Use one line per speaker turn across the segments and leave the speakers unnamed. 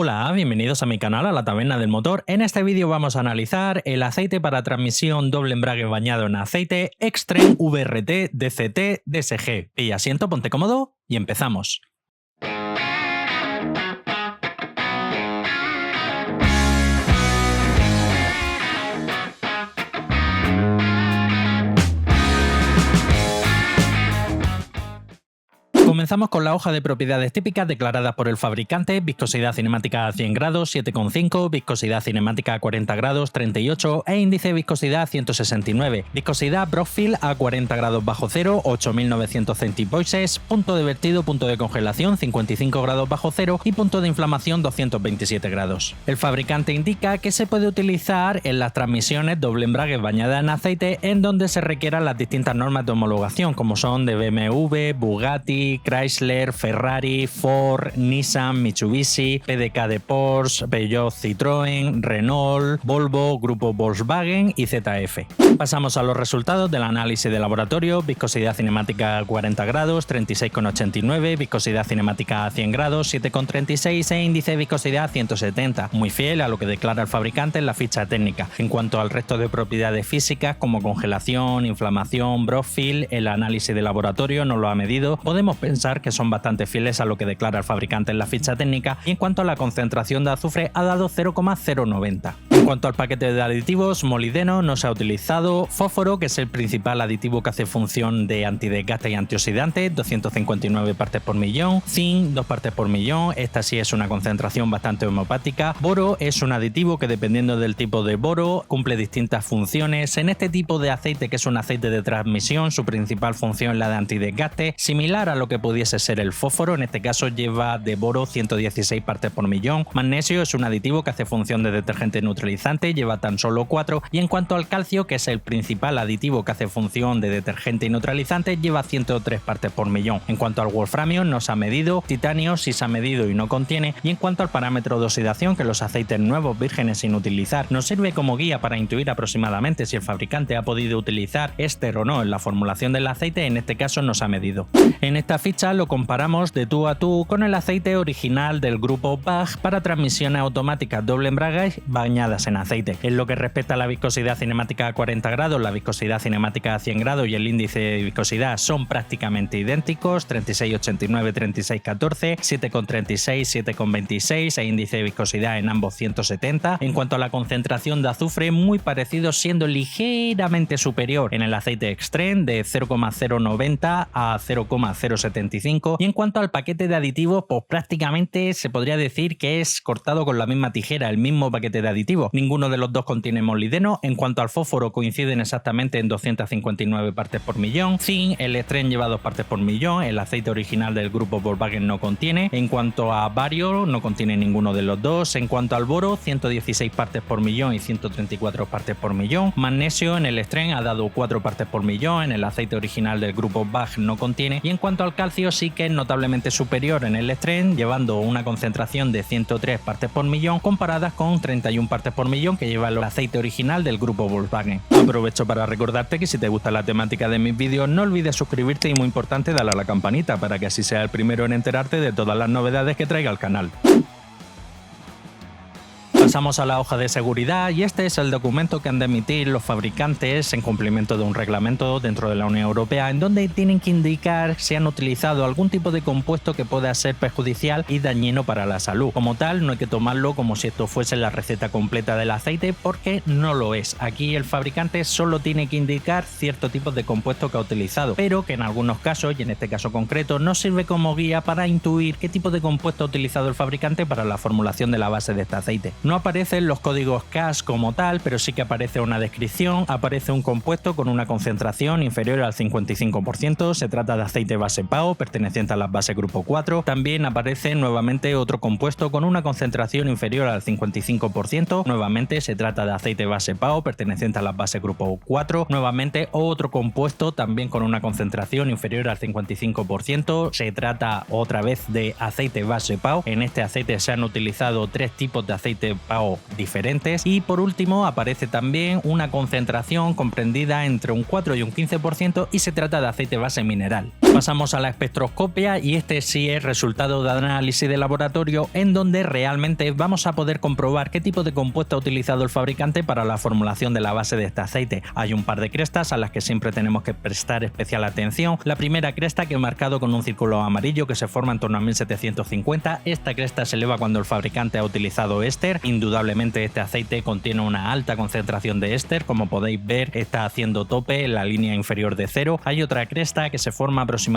Hola, bienvenidos a mi canal, a la Taberna del Motor. En este vídeo vamos a analizar el aceite para transmisión doble embrague bañado en aceite Extreme VRT DCT DSG. Pilla asiento, ponte cómodo y empezamos. Comenzamos con la hoja de propiedades típicas declaradas por el fabricante: viscosidad cinemática a 100 grados 7,5, viscosidad cinemática a 40 grados 38 e índice de viscosidad 169, viscosidad Brockfield a 40 grados bajo cero 8900 centipoises, punto de vertido, punto de congelación 55 grados bajo cero y punto de inflamación 227 grados. El fabricante indica que se puede utilizar en las transmisiones doble embrague bañadas en aceite en donde se requieran las distintas normas de homologación, como son de BMW, Bugatti, Chrysler, Ferrari, Ford, Nissan, Mitsubishi, PDK de Porsche, Peugeot, Citroën, Renault, Volvo, Grupo Volkswagen y ZF. Pasamos a los resultados del análisis de laboratorio: viscosidad cinemática a 40 grados 36,89, viscosidad cinemática a 100 grados 7,36 e índice de viscosidad 170, muy fiel a lo que declara el fabricante en la ficha técnica. En cuanto al resto de propiedades físicas como congelación, inflamación, Brockfield, el análisis de laboratorio no lo ha medido. Podemos pensar que son bastante fieles a lo que declara el fabricante en la ficha técnica, y en cuanto a la concentración de azufre ha dado 0,090. En cuanto al paquete de aditivos, molibdeno no se ha utilizado, fósforo, que es el principal aditivo que hace función de antidesgaste y antioxidante, 259 partes por millón, zinc 2 partes por millón, esta sí es una concentración bastante homeopática, boro es un aditivo que dependiendo del tipo de boro cumple distintas funciones. En este tipo de aceite, que es un aceite de transmisión, su principal función es la de antidesgaste, similar a lo que pudiese ser el fósforo. En este caso lleva de boro 116 partes por millón. Magnesio es un aditivo que hace función de detergente neutralizante, lleva tan solo 4, y en cuanto al calcio, que es el principal aditivo que hace función de detergente y neutralizante, lleva 103 partes por millón. En cuanto al wolframio no se ha medido, titanio sí se ha medido y no contiene, y en cuanto al parámetro de oxidación, que los aceites nuevos vírgenes sin utilizar nos sirve como guía para intuir aproximadamente si el fabricante ha podido utilizar éster o no en la formulación del aceite, en este caso no se ha medido. En esta ficha lo comparamos de tú a tú con el aceite original del grupo BAG para transmisiones automáticas doble embrague bañadas en aceite. En lo que respecta a la viscosidad cinemática a 40 grados, la viscosidad cinemática a 100 grados y el índice de viscosidad son prácticamente idénticos: 36,89, 36,14, 7,36, 7,26 e índice de viscosidad en ambos 170. En cuanto a la concentración de azufre, muy parecido, siendo ligeramente superior en el aceite Extreme de 0,090 a 0,075, y en cuanto al paquete de aditivos, pues prácticamente se podría decir que es cortado con la misma tijera, el mismo paquete de aditivos. Ninguno de los dos contiene molibdeno. En cuanto al fósforo, coinciden exactamente en 259 partes por millón. Zinc, el Extreme lleva 2 partes por millón, el aceite original del grupo Volkswagen no contiene. En cuanto a bario, no contiene ninguno de los dos. En cuanto al boro, 116 partes por millón y 134 partes por millón. Magnesio en el Extreme ha dado 4 partes por millón, en el aceite original del grupo BAG no contiene. Y en cuanto al calcio, sí que es notablemente superior en el Extreme, llevando una concentración de 103 partes por millón comparadas con 31 partes por millón que lleva el aceite original del grupo Volkswagen. Aprovecho para recordarte que si te gusta la temática de mis vídeos, no olvides suscribirte y, muy importante, darle a la campanita para que así sea el primero en enterarte de todas las novedades que traiga el canal. Pasamos a la hoja de seguridad, y este es el documento que han de emitir los fabricantes en cumplimiento de un reglamento dentro de la Unión Europea, en donde tienen que indicar si han utilizado algún tipo de compuesto que pueda ser perjudicial y dañino para la salud. Como tal, no hay que tomarlo como si esto fuese la receta completa del aceite, porque no lo es. Aquí el fabricante solo tiene que indicar cierto tipo de compuesto que ha utilizado, pero que en algunos casos, y en este caso concreto, nos sirve como guía para intuir qué tipo de compuesto ha utilizado el fabricante para la formulación de la base de este aceite. No aparecen los códigos CAS como tal, pero sí que aparece una descripción, aparece un compuesto con una concentración inferior al 55%, se trata de aceite base PAO perteneciente a la base grupo 4, también aparece nuevamente otro compuesto con una concentración inferior al 55%, nuevamente se trata de aceite base PAO perteneciente a la base grupo 4, nuevamente otro compuesto también con una concentración inferior al 55%, se trata otra vez de aceite base PAO. En este aceite se han utilizado 3 tipos de aceite PAO diferentes, y por último aparece también una concentración comprendida entre un 4 y un 15% y se trata de aceite base mineral. Pasamos a la espectroscopia y este sí es resultado de análisis de laboratorio en donde realmente vamos a poder comprobar qué tipo de compuesto ha utilizado el fabricante para la formulación de la base de este aceite. Hay un par de crestas a las que siempre tenemos que prestar especial atención. La primera cresta, que he marcado con un círculo amarillo, que se forma en torno a 1750. Esta cresta se eleva cuando el fabricante ha utilizado éster. Indudablemente este aceite contiene una alta concentración de éster, como podéis ver está haciendo tope en la línea inferior de cero. Hay otra cresta que se forma aproximadamente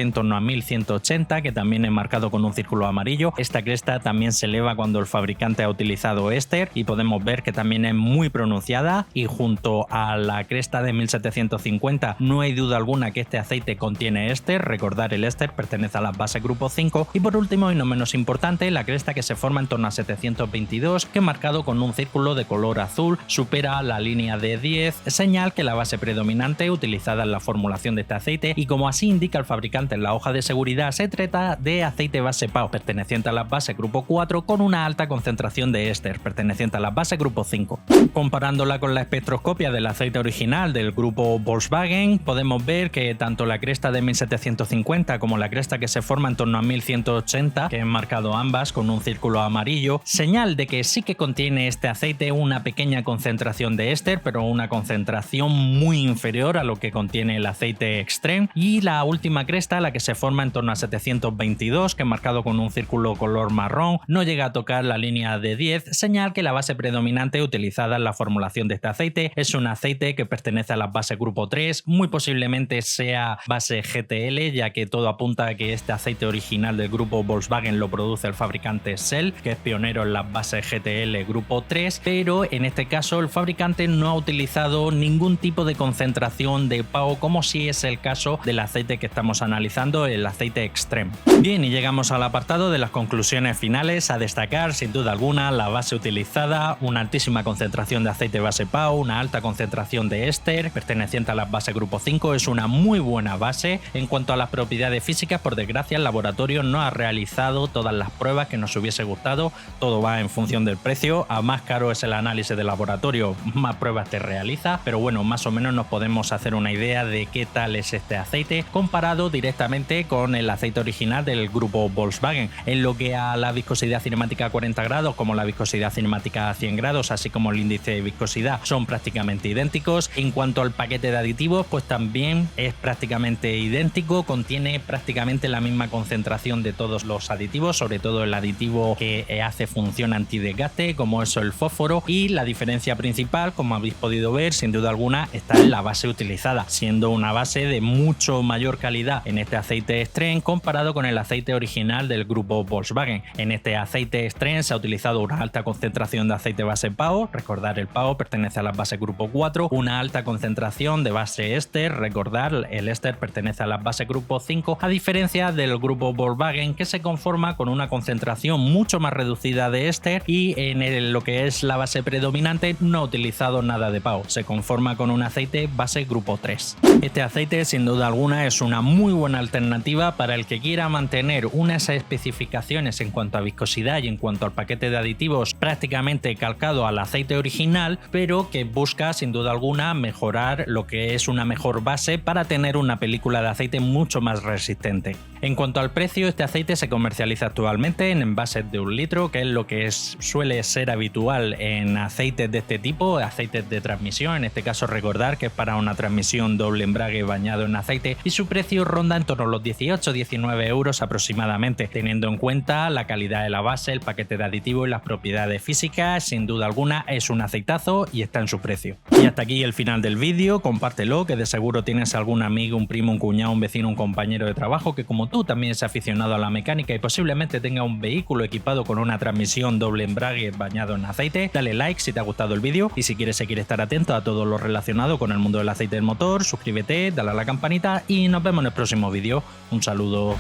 en torno a 1180, que también he marcado con un círculo amarillo. Esta cresta también se eleva cuando el fabricante ha utilizado éster y podemos ver que también es muy pronunciada, y junto a la cresta de 1750 no hay duda alguna que este aceite contiene éster. Recordar, el éster pertenece a las bases grupo 5. Y por último y no menos importante, la cresta que se forma en torno a 722, que marcado con un círculo de color azul supera la línea de 10, señal que la base predominante utilizada en la formulación de este aceite, y como así indica el fabricante en la hoja de seguridad, se trata de aceite base PAO perteneciente a las bases grupo 4 con una alta concentración de éster perteneciente a las bases grupo 5. Comparándola con la espectroscopia del aceite original del grupo Volkswagen, podemos ver que tanto la cresta de 1750 como la cresta que se forma en torno a 1180, que he marcado ambas con un círculo amarillo, señal de que sí que contiene este aceite una pequeña concentración de éster, pero una concentración muy inferior a lo que contiene el aceite Extreme. Y la última cresta, la que se forma en torno a 722, que he marcado con un círculo color marrón, no llega a tocar la línea de 10, señal que la base predominante utilizada en la formulación de este aceite es un aceite que pertenece a las bases grupo 3, muy posiblemente sea base GTL, ya que todo apunta a que este aceite original del grupo Volkswagen lo produce el fabricante Shell, que es pionero en las bases GTL grupo 3, pero en este caso el fabricante no ha utilizado ningún tipo de concentración de PAO, como si es el caso del aceite que estamos analizando, el aceite Extreme. Bien, y llegamos al apartado de las conclusiones finales. A destacar sin duda alguna la base utilizada, una altísima concentración de aceite base PAO, una alta concentración de éster perteneciente a las bases grupo 5, es una muy buena base. En cuanto a las propiedades físicas, por desgracia el laboratorio no ha realizado todas las pruebas que nos hubiese gustado, todo va en función del precio. A más caro es el análisis de laboratorio, más pruebas te realiza, pero bueno, más o menos nos podemos hacer una idea de qué tal es este aceite comparado directamente con el aceite original del grupo Volkswagen. En lo que a la viscosidad cinemática a 40 grados como la viscosidad cinemática a 100 grados, así como el índice de viscosidad, son prácticamente idénticos. En cuanto al paquete de aditivos, pues también es prácticamente idéntico, contiene prácticamente la misma concentración de todos los aditivos, sobre todo el aditivo que hace función antidesgaste, como es el fósforo, y la diferencia principal, como habéis podido ver, sin duda alguna, está en la base utilizada, siendo una base de mucho mayor calidad en este aceite Extreme comparado con el aceite original del grupo Volkswagen. En este aceite Extreme se ha utilizado una alta concentración de aceite base PAO, recordar el PAO pertenece a las bases grupo 4, una alta concentración de base éster, recordar el éster pertenece a las bases grupo 5, a diferencia del grupo Volkswagen, que se conforma con una concentración mucho más reducida de éster, y en lo que es la base predominante no ha utilizado nada de PAO, se conforma con un aceite base grupo 3. Este aceite sin duda alguna es una muy buena alternativa para el que quiera mantener unas especificaciones en cuanto a viscosidad y en cuanto al paquete de aditivos prácticamente calcado al aceite original, pero que busca sin duda alguna mejorar lo que es una mejor base para tener una película de aceite mucho más resistente. En cuanto al precio, este aceite se comercializa actualmente en envases de 1 litro, que es lo que suele ser habitual en aceites de este tipo, aceites de transmisión. En este caso recordar que es para una transmisión doble embrague bañado en aceite, y su precio ronda en torno a los 18-19 euros aproximadamente, teniendo en cuenta la calidad de la base, el paquete de aditivo y las propiedades físicas. Sin duda alguna es un aceitazo y está en su precio. Y hasta aquí el final del vídeo, compártelo, que de seguro tienes algún amigo, un primo, un cuñado, un vecino, un compañero de trabajo que como tú también es aficionado a la mecánica y posiblemente tenga un vehículo equipado con una transmisión doble embrague bañado en aceite. Dale like si te ha gustado el vídeo, y si quieres seguir estar atento a todo lo relacionado con el mundo del aceite del motor, suscríbete, dale a la campanita y nos vemos en el próximo vídeo. Un saludo.